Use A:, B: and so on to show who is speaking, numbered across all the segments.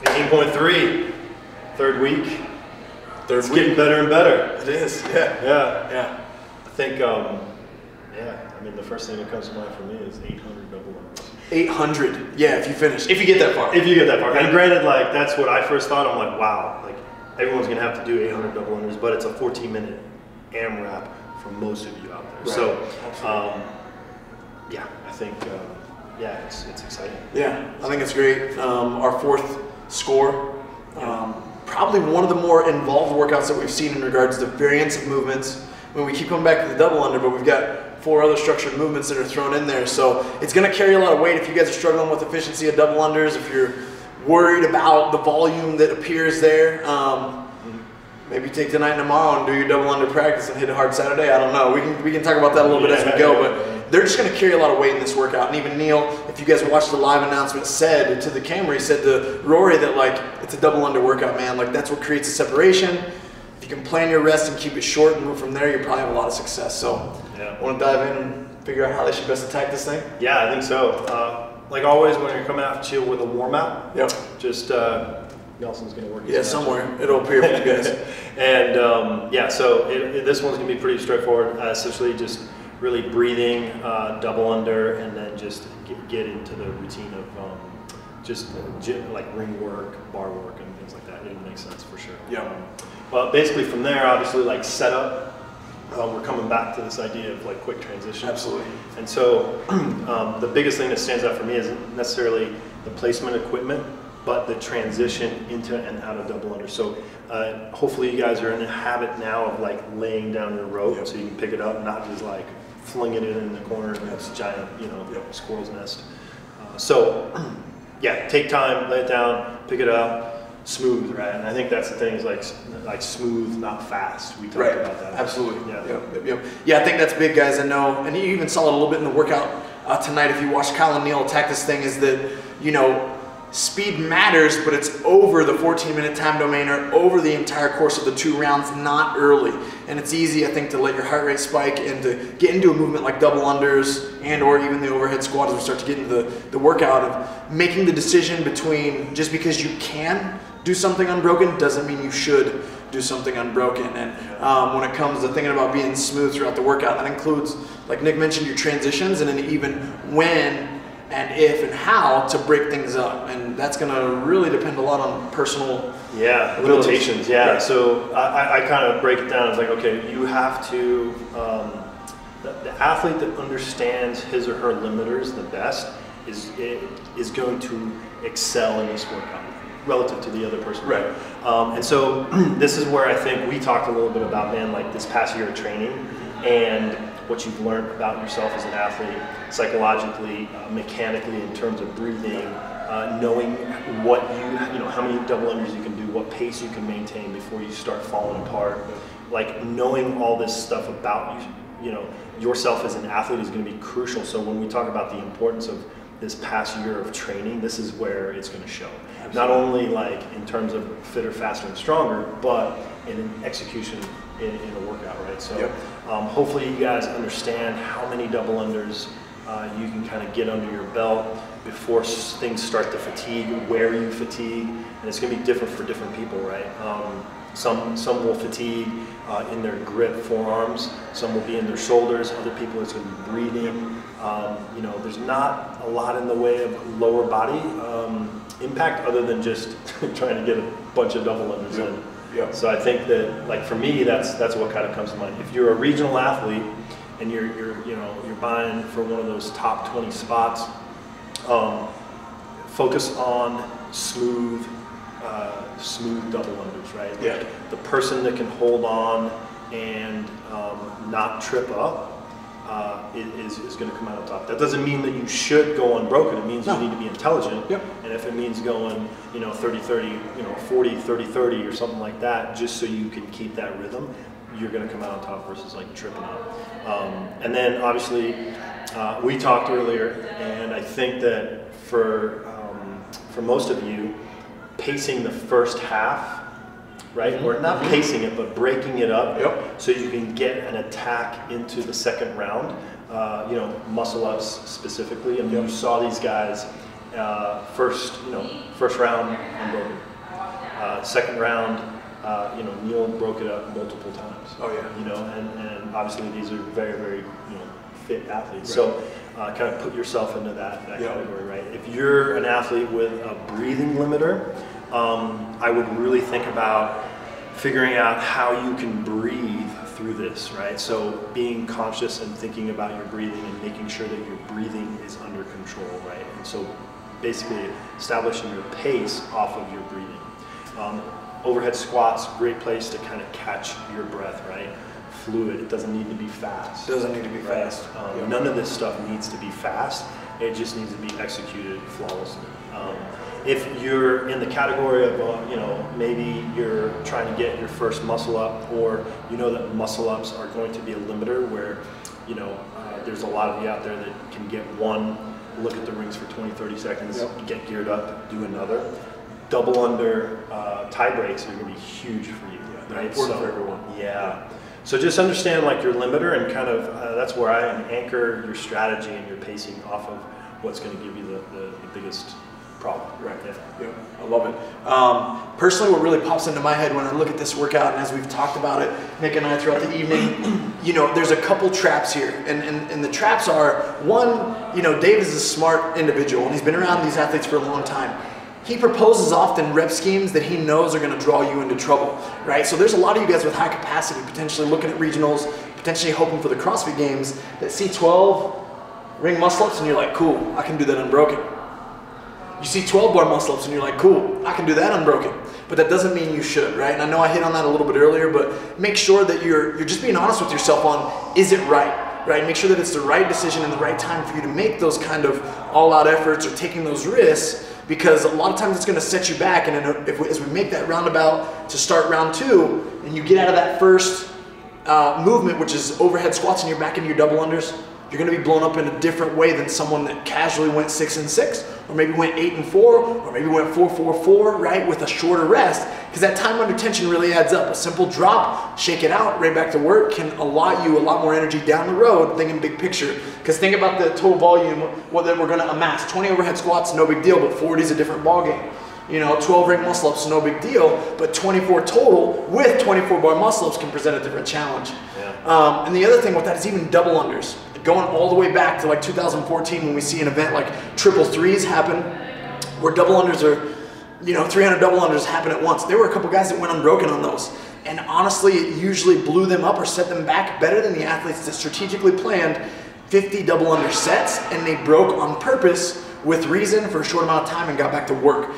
A: 18.3, third week.
B: It's
A: getting better and better.
B: It is, yeah.
A: I think, I mean, the first thing that comes to mind for me is 800 double unders.
B: 800, yeah, if you finish, if you get that far.
A: If you get that far. And granted, like, that's what I first thought. I'm like, wow, like, everyone's going to have to do 800 double unders, but it's a 14-minute AMRAP for most of you out there.
B: Right.
A: So, yeah, I think, it's exciting.
B: Yeah, I think it's great. Our fourth score, probably one of the more involved workouts that we've seen in regards to variance of movements. I mean, we keep coming back to the double under, but we've got 4 other structured movements that are thrown in there. So it's going to carry a lot of weight if you guys are struggling with efficiency of double unders, if you're worried about the volume that appears there. Maybe take tonight and tomorrow and do your double under practice and hit a hard Saturday. I don't know. We can talk about that a little bit as we go, but they're just going to carry a lot of weight in this workout. And even Neil, if you guys watched the live announcement, said to the camera, he said to Rory that, like, it's a double under workout, man. Like, that's what creates a separation. If you can plan your rest and keep it short and move from there, you probably have a lot of success. So, want to dive in and figure out how they should best attack this thing?
A: Yeah, I think so. Like always, when you're coming out to chill with a warm out, just Nelson's going to work.
B: Yeah, somewhere it'll appear for you guys.
A: And so this one's going to be pretty straightforward. Essentially, just really breathing, double under, and then just get into the routine of just like ring work, bar work, and things like that. It'll make sense for sure. But basically from there, obviously, like setup. We're coming back to this idea of like quick transition.
B: Absolutely.
A: And so the biggest thing that stands out for me isn't necessarily the placement equipment, but the transition into and out of double under. So hopefully you guys are in the habit now of like laying down your rope so you can pick it up, not just like flinging it in the corner of this giant, squirrel's nest. Take time, lay it down, pick it up. Smooth, right? And I think that's the thing, is like smooth, not fast. We talked about that.
B: Absolutely. Yeah, I think that's big, guys. I know, and you even saw it a little bit in the workout tonight. If you watched Kyle and Neil attack this thing, is that speed matters, but it's over the 14-minute time domain or over the entire course of the 2 rounds, not early. And it's easy, I think, to let your heart rate spike and to get into a movement like double unders and or even the overhead squat as we start to get into the workout of making the decision between, just because you can do something unbroken doesn't mean you should do something unbroken. And when it comes to thinking about being smooth throughout the workout, that includes, like Nick mentioned, your transitions, and then even when and if and how to break things up. And that's going to really depend a lot on personal
A: limitations. So I kind of break it down as like, okay, you have to, the athlete that understands his or her limiters the best is going to excel in this workout relative to the other person.
B: Right.
A: And so this is where I think we talked a little bit about, man, like this past year of training and what you've learned about yourself as an athlete, psychologically, mechanically, in terms of breathing, knowing what how many double unders you can do, what pace you can maintain before you start falling apart. Like knowing all this stuff about yourself as an athlete is going to be crucial. So when we talk about the importance of this past year of training, this is where it's going to show. Absolutely. Not only like in terms of fitter, faster, and stronger, but in an execution in a workout, right? So hopefully you guys understand how many double unders you can kind of get under your belt before things start to fatigue, where you fatigue, and it's going to be different for different people, right? Some will fatigue in their grip forearms, some will be in their shoulders, other people it's going to be breathing. There's not a lot in the way of lower body impact other than just trying to get a bunch of double unders in. So I think that, like, for me, that's what kind of comes to mind. If you're a regional athlete and you're buying for one of those top 20 spots, focus on smooth double unders, right? Like the person that can hold on and not trip up is going to come out on top. That doesn't mean that you should go unbroken. It means you need to be intelligent. And if it means going 30-30, 40-30-30 or something like that, just so you can keep that rhythm, you're going to come out on top versus like tripping up. And then obviously we talked earlier, and I think that for most of you, pacing the first half, right? Or not pacing it, but breaking it up so you can get an attack into the second round. Muscle ups specifically. I mean, you saw these guys first round unbroken. Second round, Neil broke it up multiple times.
B: Oh yeah.
A: And obviously these are very, very, fit athletes. Right. So kind of put yourself into that category, right? If you're an athlete with a breathing limiter, I would really think about figuring out how you can breathe through this, right? So being conscious and thinking about your breathing and making sure that your breathing is under control, right? And so basically establishing your pace off of your breathing. Overhead squats, great place to kind of catch your breath, right? Fluid, it doesn't need to be fast.
B: It doesn't need to be fast.
A: None of this stuff needs to be fast. It just needs to be executed flawlessly. If you're in the category of, maybe you're trying to get your first muscle up, or that muscle ups are going to be a limiter where, there's a lot of you out there that can get one, look at the rings for 20, 30 seconds, get geared up, do another. Double under tie breaks are going to be huge for you, right?
B: Important for everyone.
A: Yeah. So just understand your limiter, and kind of that's where I anchor your strategy and your pacing off of what's going to give you the biggest problem.
B: Right. Yeah. I love it. Personally, what really pops into my head when I look at this workout, and as we've talked about it, Nick and I throughout the evening, there's a couple traps here, and the traps are one. Dave is a smart individual, and he's been around these athletes for a long time. He proposes often rep schemes that he knows are going to draw you into trouble, right? So there's a lot of you guys with high capacity, potentially looking at regionals, potentially hoping for the CrossFit Games, that see 12 ring muscle-ups and you're like, cool, I can do that unbroken. You see 12 bar muscle-ups and you're like, cool, I can do that unbroken. But that doesn't mean you should, right? And I know I hit on that a little bit earlier, but make sure that you're just being honest with yourself on, is it right? Right? Make sure that it's the right decision and the right time for you to make those kind of all-out efforts or taking those risks, because a lot of times it's going to set you back. And as we make that roundabout to start round 2, and you get out of that first movement, which is overhead squats, and you're back into your double unders, you're going to be blown up in a different way than someone that casually went 6 and 6, or maybe went 8 and 4, or maybe went 4, 4, 4, right, with a shorter rest, because that time under tension really adds up. A simple drop, shake it out, right back to work, can allot you a lot more energy down the road, thinking big picture. Because think about the total volume, what that we're going to amass. 20 overhead squats, no big deal, but 40 is a different ballgame. 12 ring muscle ups, no big deal, but 24 total with 24 bar muscle ups can present a different challenge. Yeah. And the other thing with that is even double unders. Going all the way back to 2014, when we see an event like triple threes happen, where double unders are, 300 double unders happen at once. There were a couple guys that went unbroken on those. And honestly, it usually blew them up or set them back better than the athletes that strategically planned 50 double under sets, and they broke on purpose with reason for a short amount of time and got back to work.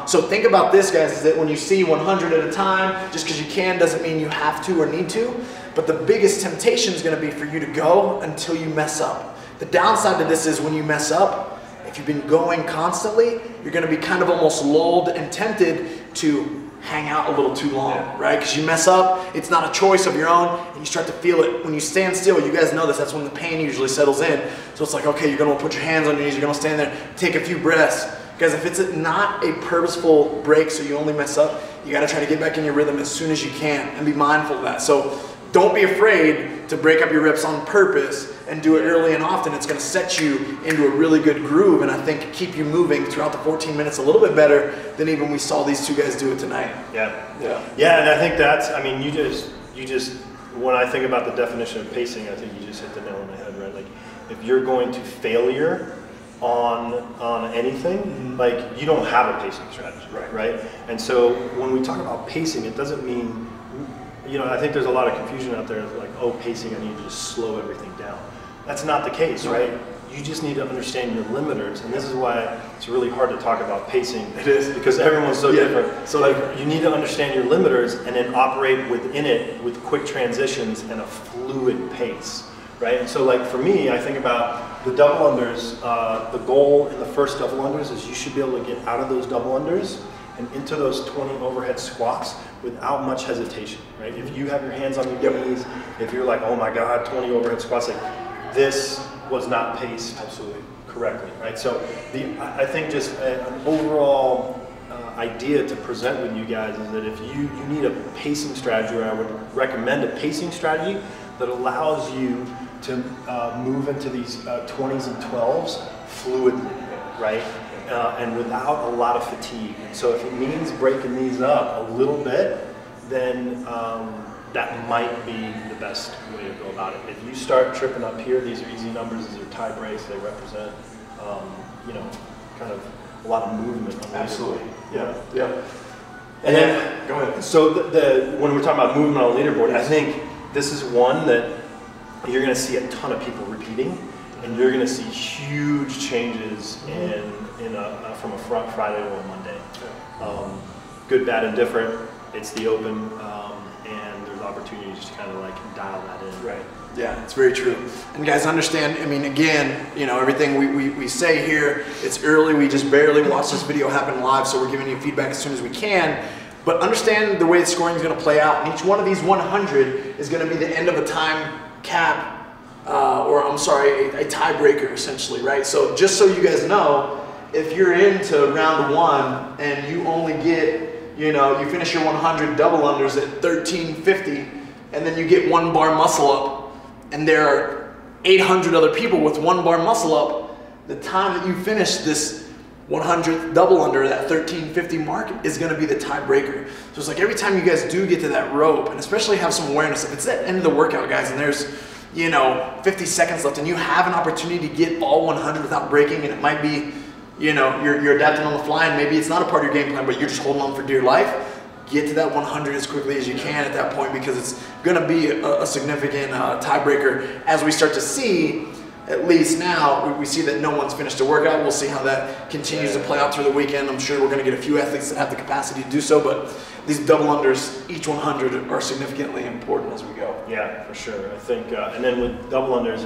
B: So think about this, guys, is that when you see 100 at a time, just because you can doesn't mean you have to or need to. But the biggest temptation is going to be for you to go until you mess up. The downside to this is when you mess up, if you've been going constantly, you're going to be kind of almost lulled and tempted to hang out a little too long, right? Because you mess up, it's not a choice of your own, and you start to feel it. When you stand still, you guys know this, that's when the pain usually settles in. So it's like, okay, you're going to put your hands on your knees, you're going to stand there, take a few breaths. Because if it's not a purposeful break, so you only mess up, you got to try to get back in your rhythm as soon as you can and be mindful of that. So don't be afraid to break up your reps on purpose and do it early and often. It's going to set you into a really good groove, and I think keep you moving throughout the 14 minutes a little bit better than even we saw these two guys do it tonight.
A: Yeah, and I think that's, you just, when I think about the definition of pacing, I think you just hit the nail on the head, right? Like, if you're going to failure on anything, you don't have a pacing strategy, right? And so when we talk about pacing, it doesn't mean, I think there's a lot of confusion out there, like, oh, pacing, I need to just slow everything down. That's not the case, right? You just need to understand your limiters, and this is why it's really hard to talk about pacing. It is, because everyone's so different. So you need to understand your limiters and then operate within it with quick transitions and a fluid pace, right? And so for me, I think about the double unders. The goal in the first double unders is you should be able to get out of those double unders and into those 20 overhead squats without much hesitation, right? If you have your hands on your knees, if you're like, oh my God, 20 overhead squats, this was not paced absolutely correctly, right? So I think just an overall idea to present with you guys is that if you need a pacing strategy, or I would recommend a pacing strategy that allows you to move into these 20s and 12s fluidly, right? and without a lot of fatigue. And so if it means breaking these up a little bit, then that might be the best way to go about it. If you start tripping up here, these are easy numbers, these are tie breaks, they represent, you know, kind of a lot of movement. On the
B: Absolutely.
A: Yeah.
B: Yeah.
A: And then,
B: go ahead.
A: So when we're talking about movement on the leaderboard, I think this is one that you're going to see a ton of people repeating, and you're going to see huge changes from a Friday to a Monday. Good, bad, and different. It's the open, and there's opportunities to kind of like dial that in.
B: Right. Yeah, it's very true. And guys, understand, I mean, again, you know, everything we say here, it's early, we just barely watched this video happen live, so we're giving you feedback as soon as we can. But understand the way the scoring is going to play out, and each one of these 100 is going to be the end of a time cap, or I'm sorry, a tiebreaker essentially, right? So just so you guys know, if you're into round one and you only get, you know, you finish your 100 double unders at 1350, and then you get 1 bar muscle up, and there are 800 other people with 1 bar muscle up, the time that you finish this 100th double under, that 1350 mark, is going to be the tiebreaker. So it's like every time you guys do get to that rope, and especially have some awareness, if it's the end of the workout, guys, and there's, you know, 50 seconds left, and you have an opportunity to get all 100 without breaking, and it might be, you know, you're adapting on the fly, and maybe it's not a part of your game plan, but you're just holding on for dear life. Get to that 100 as quickly as you can at that point, because it's going to be a significant tiebreaker. As we start to see, at least now, we see that no one's finished a workout. We'll see how that continues to play out through the weekend. I'm sure we're going to get a few athletes that have the capacity to do so, but these double unders, each 100, are significantly important as we go.
A: Yeah, for sure. I think, and then with double unders,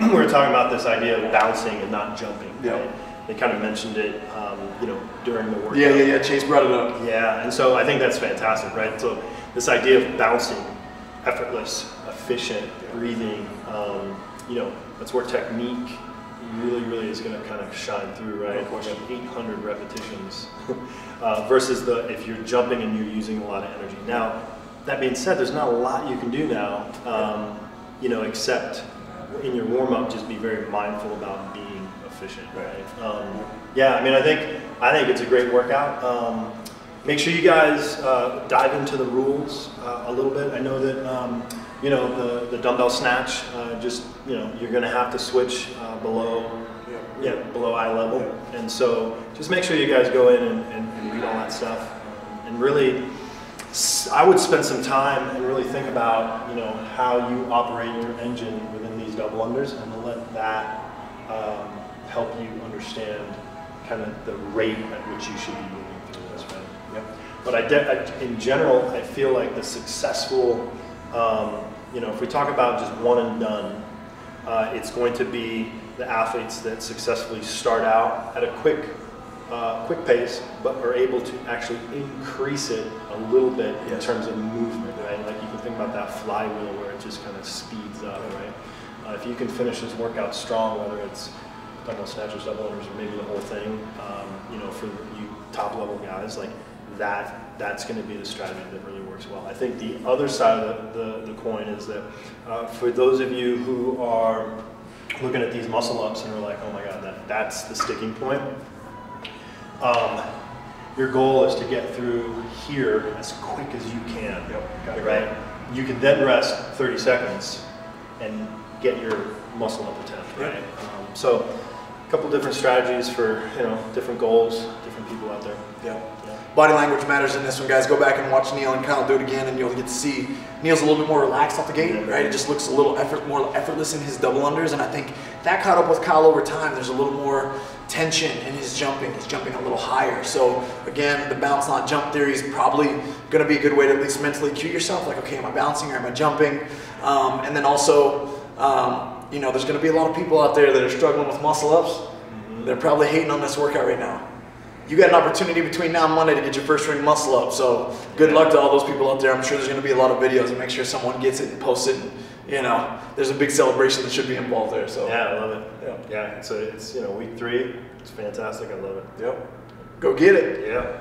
A: we were talking about this idea of bouncing and not jumping.
B: Yeah.
A: Right? They kind of mentioned it, you know, during the workout.
B: Yeah. Chase brought it up.
A: Yeah, and so I think that's fantastic, right? So this idea of bouncing, effortless, efficient, breathing, you know, that's where technique really is going to kind of shine through, right?
B: No question.
A: 800 repetitions versus if you're jumping and you're using a lot of energy. Now, that being said, there's not a lot you can do now, you know, except in your warm-up, just be very mindful about being efficient, right? Yeah, I mean, I think it's a great workout. Make sure you guys dive into the rules a little bit. I know that you know, the dumbbell snatch, just, you know, you're going to have to switch below eye level, and so just make sure you guys go in and read all that stuff, and really, I would spend some time and really think about, you know, how you operate your engine within these double unders, and let that help you understand kind of the rate at which you should be moving through this, right? Yep. But in general, I feel like the successful, you know, if we talk about just one and done, it's going to be the athletes that successfully start out at a quick pace, but are able to actually increase it a little bit in terms of movement, right? Like you can think about that flywheel where it just kind of speeds up, right? If you can finish this workout strong, whether it's double snatchers, double unders, or maybe the whole thing, you know, for you top level guys, like that's going to be the strategy that really works well. I think the other side of the coin is that for those of you who are looking at these muscle ups and are like, oh my God, that's the sticking point. Your goal is to get through here as quick as you can, right? You can then rest 30 seconds and get your muscle up attempt, right? So a couple different strategies for, you know, different goals, different people out there.
B: Yeah. Body language matters in this one, guys. Go back and watch Neil and Kyle do it again, and you'll get to see Neil's a little bit more relaxed off the gate, right? It just looks a little more effortless in his double unders, and I think that caught up with Kyle over time. There's a little more tension in his jumping. He's jumping a little higher. So again, the bounce not jump theory is probably going to be a good way to at least mentally cue yourself, like, okay, am I bouncing or am I jumping? And then also, you know, there's going to be a lot of people out there that are struggling with muscle ups. They're probably hating on this workout right now. You got an opportunity between now and Monday to get your first ring muscle up. So good luck to all those people out there. I'm sure there's going to be a lot of videos, and make sure someone gets it and posts it. And, you know, there's a big celebration that should be involved there. So
A: yeah, I love it. Yeah, it's you know, week 3. It's fantastic. I love it.
B: Yep. Go get it.
A: Yeah.